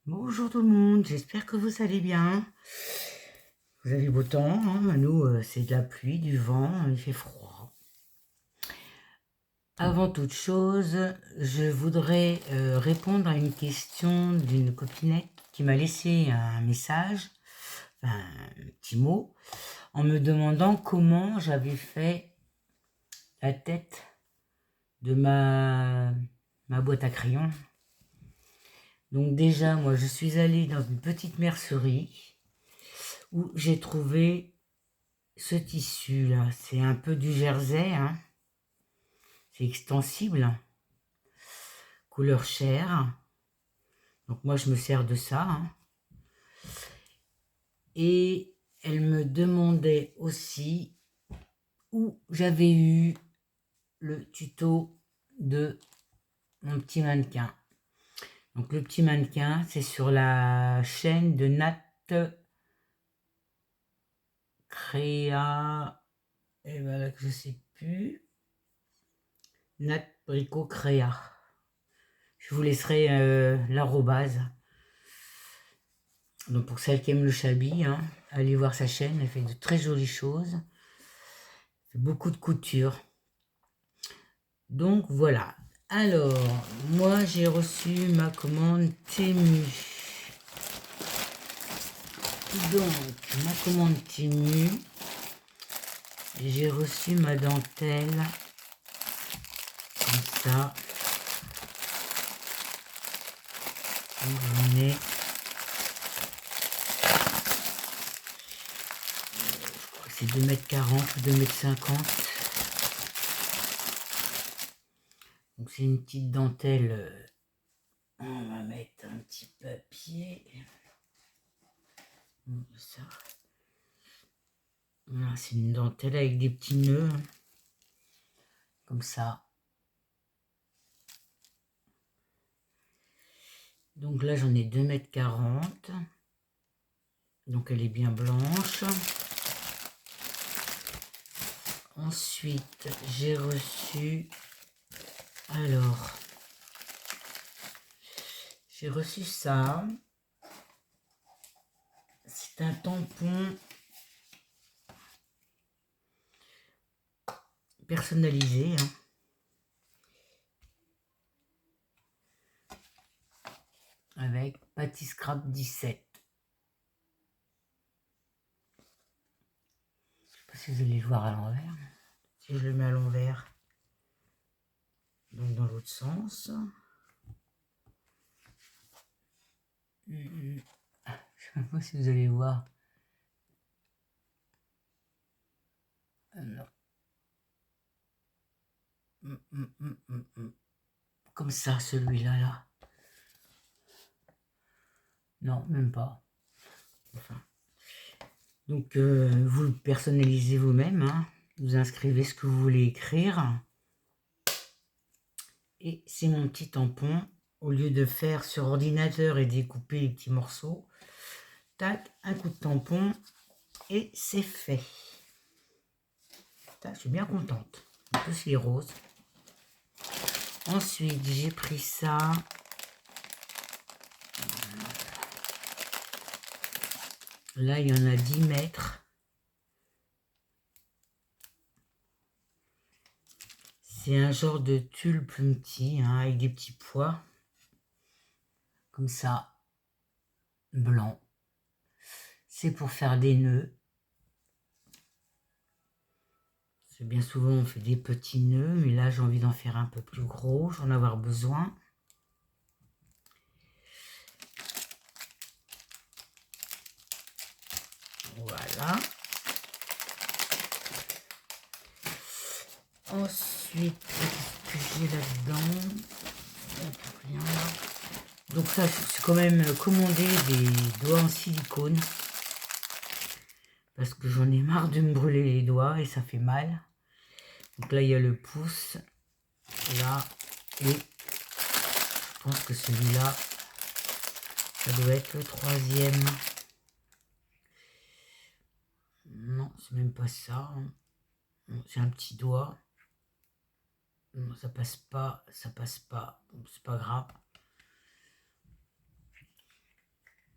Bonjour tout le monde, j'espère que vous allez bien. Vous avez beau temps, hein. Nous, c'est de la pluie, du vent, il fait froid. Avant toute chose, je voudrais répondre à une question d'une copinette qui m'a laissé un message, enfin, un petit mot, en me demandant comment j'avais fait la tête de ma boîte à crayons. Donc déjà, moi, je suis allée dans une petite mercerie où j'ai trouvé ce tissu là. C'est un peu du jersey, hein. C'est extensible, couleur chair. Donc moi je me sers de ça, hein. Et elle me demandait aussi où j'avais eu le tuto de mon petit mannequin. Donc le petit mannequin, c'est sur la chaîne de Nat Créa, et voilà que je sais plus, Nat Bricot Créa. Je vous laisserai l'arrobase. Donc pour celles qui aiment le Chabi, hein, allez voir sa chaîne, elle fait de très jolies choses. Elle fait beaucoup de couture. Donc voilà. Alors, moi j'ai reçu ma commande Temu. Donc, ma commande Temu. J'ai reçu ma dentelle. Comme ça. Donc j'en ai. Je crois que c'est 2,40 m ou 2,50 m. Donc c'est une petite dentelle. On va mettre un petit papier. Ça. Voilà, c'est une dentelle avec des petits nœuds. Comme ça. Donc là, j'en ai 2,40 m. Donc elle est bien blanche. Ensuite, j'ai reçu... Alors, j'ai reçu ça. C'est un tampon personnalisé, hein. Avec Patty Scrap 17. Je sais pas si vous allez le voir à l'envers. Si je le mets à l'envers, donc dans l'autre sens. Je sais pas si vous allez voir. Non. Comme ça, celui-là, là. Non, même pas. Enfin. Donc, vous le personnalisez vous-même, hein. Vous inscrivez ce que vous voulez écrire. Et c'est mon petit tampon. Au lieu de faire sur ordinateur et découper les petits morceaux, tac, un coup de tampon et c'est fait. Tac, je suis bien contente. En plus, il est rose. Ensuite, j'ai pris ça. Là, il y en a 10 mètres. C'est un genre de tulle plus petit, hein, avec des petits pois. Comme ça, blanc. C'est pour faire des nœuds. C'est bien souvent, on fait des petits nœuds, mais là, j'ai envie d'en faire un peu plus gros. J'en ai avoir besoin. Voilà. Ensuite, qu'est-ce que j'ai là-dedans? Rien. Donc ça, c'est quand même commandé des doigts en silicone. Parce que j'en ai marre de me brûler les doigts et ça fait mal. Donc là, il y a le pouce. Là. Et je pense que celui-là, ça doit être le troisième. Non, c'est même pas ça. C'est un petit doigt. Non, ça passe pas. Ça passe pas. C'est pas grave.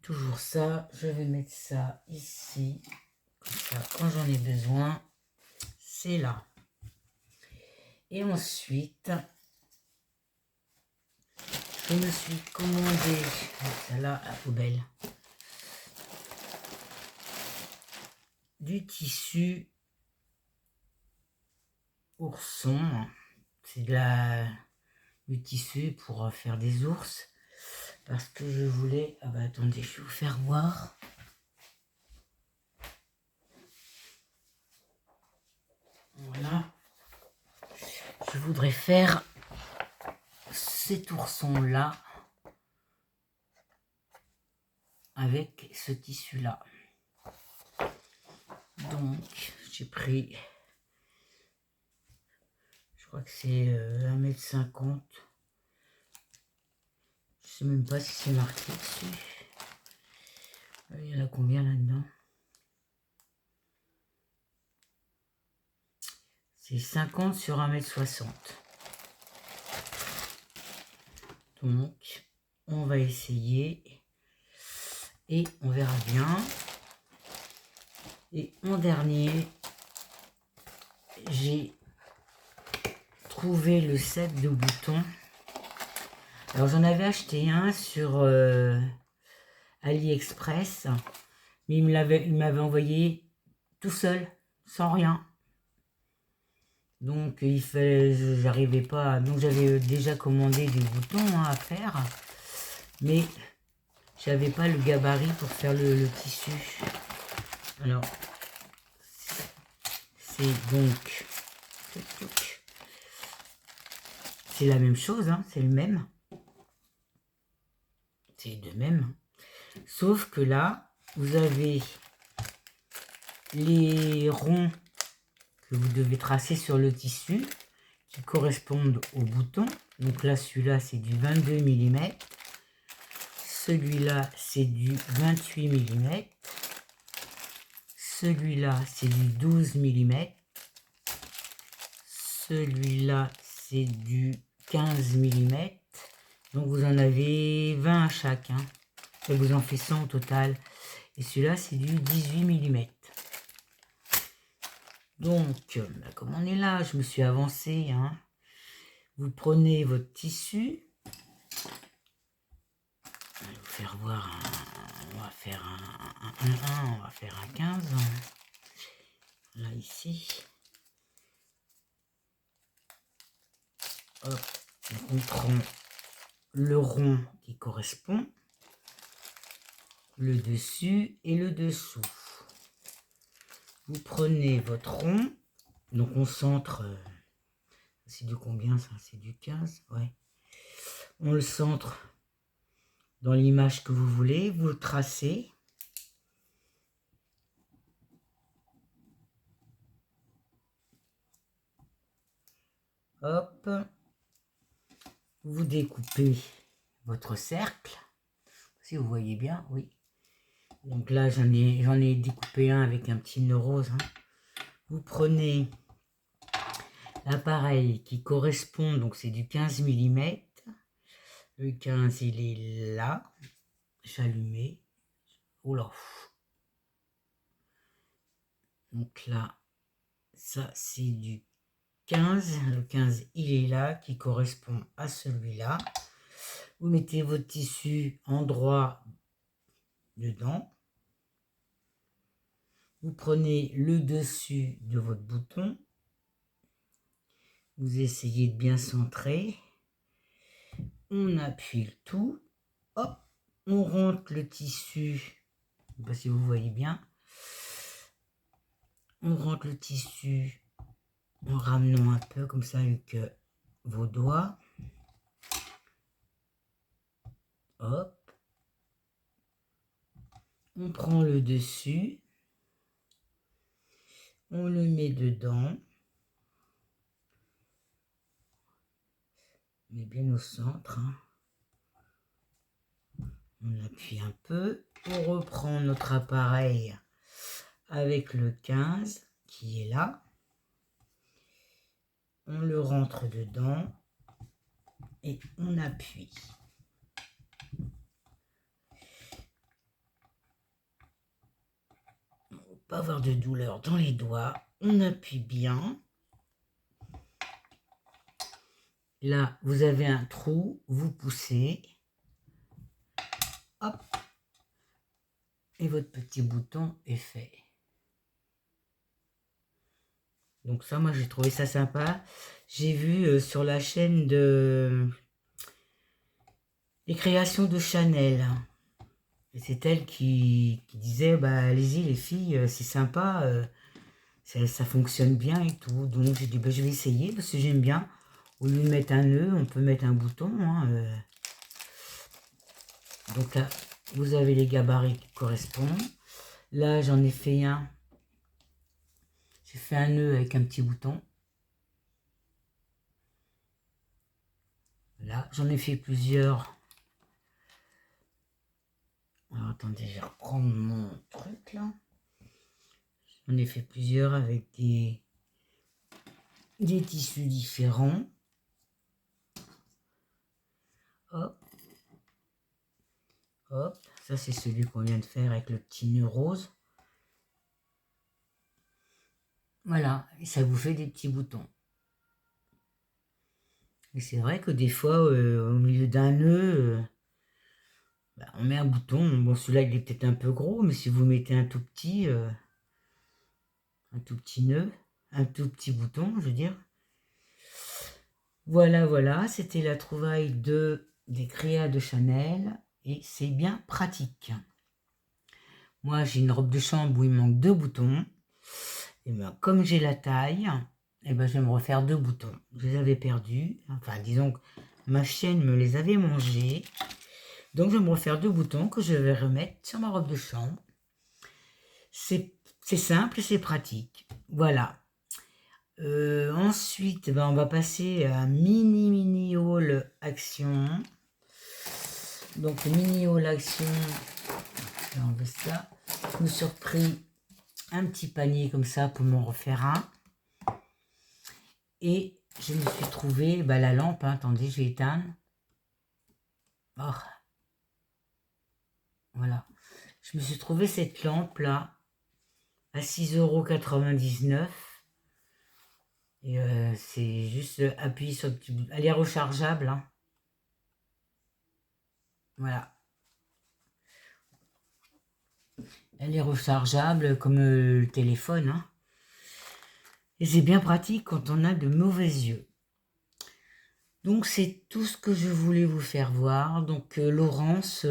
toujours ça, je vais mettre ça ici, comme ça, quand j'en ai besoin, c'est là. Et ensuite, je me suis commandé, celle-là à la poubelle, du tissu ourson. C'est du tissu pour faire des ours. Parce que je voulais... Ah bah attendez, je vais vous faire voir. Voilà. Je voudrais faire cet ourson-là avec ce tissu-là. Donc, j'ai pris... Je crois que c'est 1,50 m. Je sais même pas si c'est marqué dessus. Il y en a combien là-dedans? C'est 50 sur 1,60 m. Donc, on va essayer. Et on verra bien. Et en dernier, j'ai trouvé le set de boutons. Alors j'en avais acheté un sur AliExpress, mais il m'avait envoyé tout seul, sans rien. Donc il fallait, j'arrivais pas, donc j'avais déjà commandé des boutons à faire, mais j'avais pas le gabarit pour faire le tissu. Alors c'est donc, c'est la même chose, hein, c'est le même. C'est de même. Sauf que là, vous avez les ronds que vous devez tracer sur le tissu qui correspondent au bouton. Donc là, celui-là, c'est du 22 mm. Celui-là, c'est du 28 mm. Celui-là, c'est du 12 mm. Celui-là, c'est du 15 mm. Donc vous en avez 20 à chaque. Hein. Ça vous en fait 100 au total. Et celui-là, c'est du 18 mm. Donc, comme on est là, je me suis avancé. Hein. Vous prenez votre tissu. Je vais vous faire voir. On va faire un 1, on va faire un 15. Là, ici. Hop, on prend le rond qui correspond, le dessus et le dessous. Vous prenez votre rond, donc on centre, c'est du combien ça? C'est du 15, ouais. On le centre dans l'image que vous voulez, vous le tracez. Hop, vous découpez votre cercle, si vous voyez bien, oui. Donc là, j'en ai découpé un avec un petit nœud rose. Hein. Vous prenez l'appareil qui correspond, donc c'est du 15 mm. Le 15, il est là. J'allumais. Oula. Donc là, ça c'est du 15. Le 15, il est là, qui correspond à celui-là. Vous mettez votre tissu endroit dedans. Vous prenez le dessus de votre bouton. Vous essayez de bien centrer. On appuie le tout. Hop, on rentre le tissu. Je ne sais pas si vous voyez bien. On rentre le tissu en ramenant un peu comme ça avec vos doigts. Hop. On prend le dessus. On le met dedans. On est bien au centre. Hein. On appuie un peu. On reprend notre appareil avec le 15 qui est là. On le rentre dedans et on appuie. pas avoir de douleur dans les doigts. On appuie bien. Là, vous avez un trou, vous poussez. Hop. Et votre petit bouton est fait. Donc ça, moi, j'ai trouvé ça sympa. J'ai vu sur la chaîne de... les créations de Chanel. Et c'est elle qui disait, bah allez-y les filles, c'est sympa, ça fonctionne bien et tout. Donc j'ai dit, bah, je vais essayer parce que j'aime bien. Au lieu de mettre un nœud, on peut mettre un bouton. Hein, Donc là, vous avez les gabarits qui correspondent. Là, j'en ai fait un. J'ai fait un nœud avec un petit bouton. Là, j'en ai fait plusieurs. Alors, attendez, je vais reprendre mon truc là. J'en ai fait plusieurs avec des tissus différents. Hop. Hop. Ça, c'est celui qu'on vient de faire avec le petit nœud rose. Voilà. Et ça vous fait des petits boutons. Et c'est vrai que des fois, au milieu d'un nœud, bah, on met un bouton. Bon, celui-là, il est peut-être un peu gros, mais si vous mettez un tout petit nœud, un tout petit bouton, je veux dire. Voilà, voilà, c'était la trouvaille des créas de Chanel et c'est bien pratique. Moi, j'ai une robe de chambre où il manque 2 boutons. Et ben, comme j'ai la taille, et ben, je vais me refaire 2 boutons. Je les avais perdus. Enfin, disons que ma chienne me les avait mangés. Donc, je vais me refaire 2 boutons que je vais remettre sur ma robe de chambre. C'est simple et c'est pratique. Voilà. Ensuite, ben, on va passer à mini haul action. Donc mini haul action, je vais enlever ça. Je me suis repris un petit panier comme ça pour m'en refaire un. Et je me suis trouvé la lampe. Hein, attendez, je vais éteindre. Oh. Voilà. Je me suis trouvé cette lampe là à 6,99 €. Et c'est juste appuyer sur le petit bout. Elle est rechargeable. Hein. Voilà. Elle est rechargeable comme le téléphone. Hein. Et c'est bien pratique quand on a de mauvais yeux. Donc c'est tout ce que je voulais vous faire voir. Donc Laurence,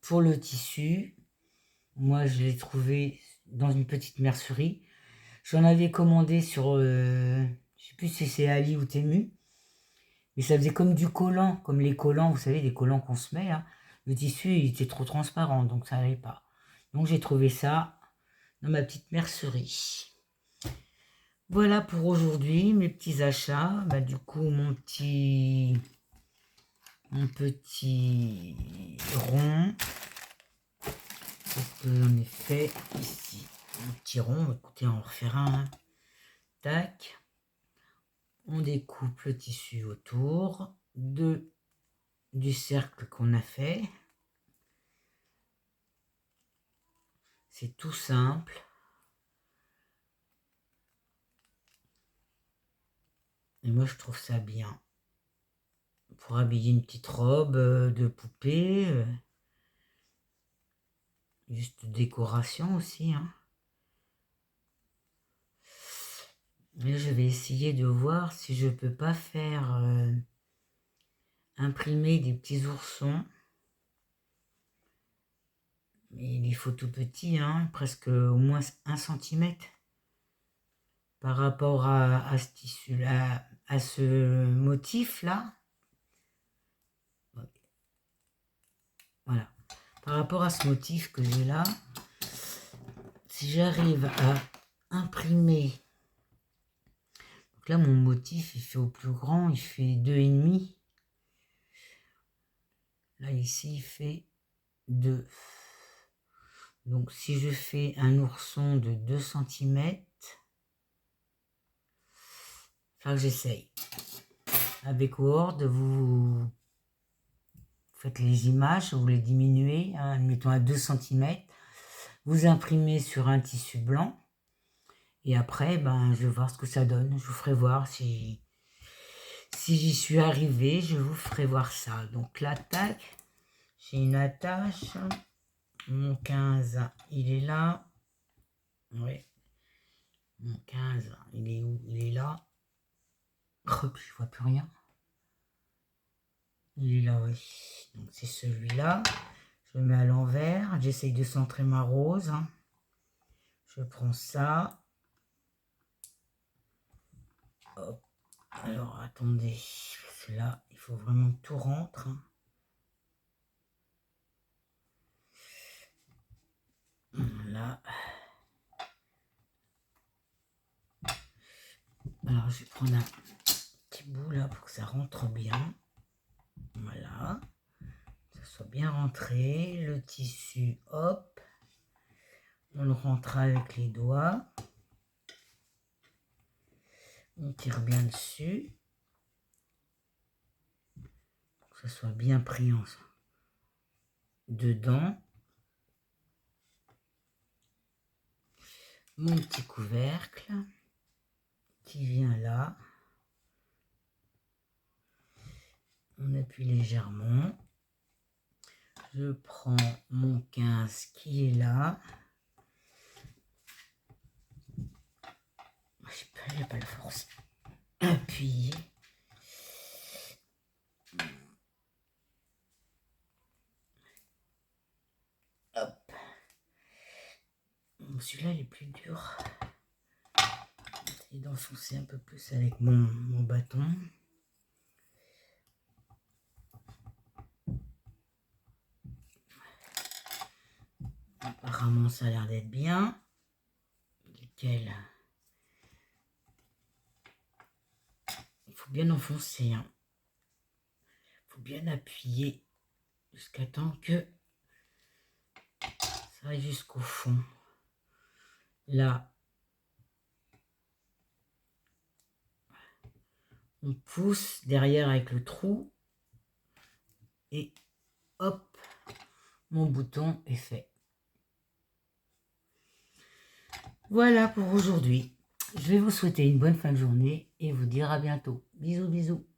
pour le tissu, moi je l'ai trouvé dans une petite mercerie. J'en avais commandé sur, je sais plus si c'est Ali ou Temu. Mais ça faisait comme du collant, comme les collants, vous savez, les collants qu'on se met. Hein. Le tissu, il était trop transparent, donc ça n'allait pas. Donc j'ai trouvé ça dans ma petite mercerie. Voilà pour aujourd'hui, mes petits achats. Du coup, mon petit rond. Qu'est-ce que j'en ai fait ici? Un petit rond, écoutez, on va en refaire un. Hein. Tac. On découpe le tissu autour du cercle qu'on a fait. C'est tout simple. Et moi, je trouve ça bien. Pour habiller une petite robe de poupée. Juste décoration aussi. Hein. Et je vais essayer de voir si je peux pas faire imprimer des petits oursons. Mais il faut tout petit, hein, presque au moins 1 cm. Par rapport à ce tissu-là, à ce motif-là. Voilà. Par rapport à ce motif que j'ai là, si j'arrive à imprimer, donc là mon motif il fait au plus grand, il fait 2,5. Là ici il fait 2. Donc si je fais un ourson de 2 cm, enfin j'essaye. Avec Word, vous faites les images, vous les diminuez, hein, mettons à 2 cm. vous imprimez sur un tissu blanc. Et après, ben, je vais voir ce que ça donne. Je vous ferai voir si j'y suis arrivée. Je vous ferai voir ça. Donc là, tac, j'ai une attache. Mon 15, il est là. Oui. Mon 15, il est où? Il est là. Hop, je vois plus rien. Il est là, oui. Donc c'est celui-là. Je le mets à l'envers. J'essaye de centrer ma rose. Je prends ça. Hop. Alors, attendez. Parce que là, il faut vraiment que tout rentre. Voilà. Alors, je vais prendre un petit bout là pour que ça rentre bien. Voilà. Que ça soit bien rentré. Le tissu, hop. On le rentre avec les doigts. On tire bien dessus. Pour que ça soit bien pris dedans. Mon petit couvercle qui vient là. On appuie légèrement. Je prends mon 15 qui est là. Je n'ai pas la force. Appuyer. Hop. Celui-là, il est plus dur. J'essaie d'enfoncer un peu plus avec mon bâton. Apparemment, ça a l'air d'être bien. Nickel. Il faut bien enfoncer. Il faut bien appuyer jusqu'à temps que ça aille jusqu'au fond. Là, on pousse derrière avec le trou. Et hop, mon bouton est fait. Voilà pour aujourd'hui. Je vais vous souhaiter une bonne fin de journée et vous dire à bientôt. Bisous, bisous.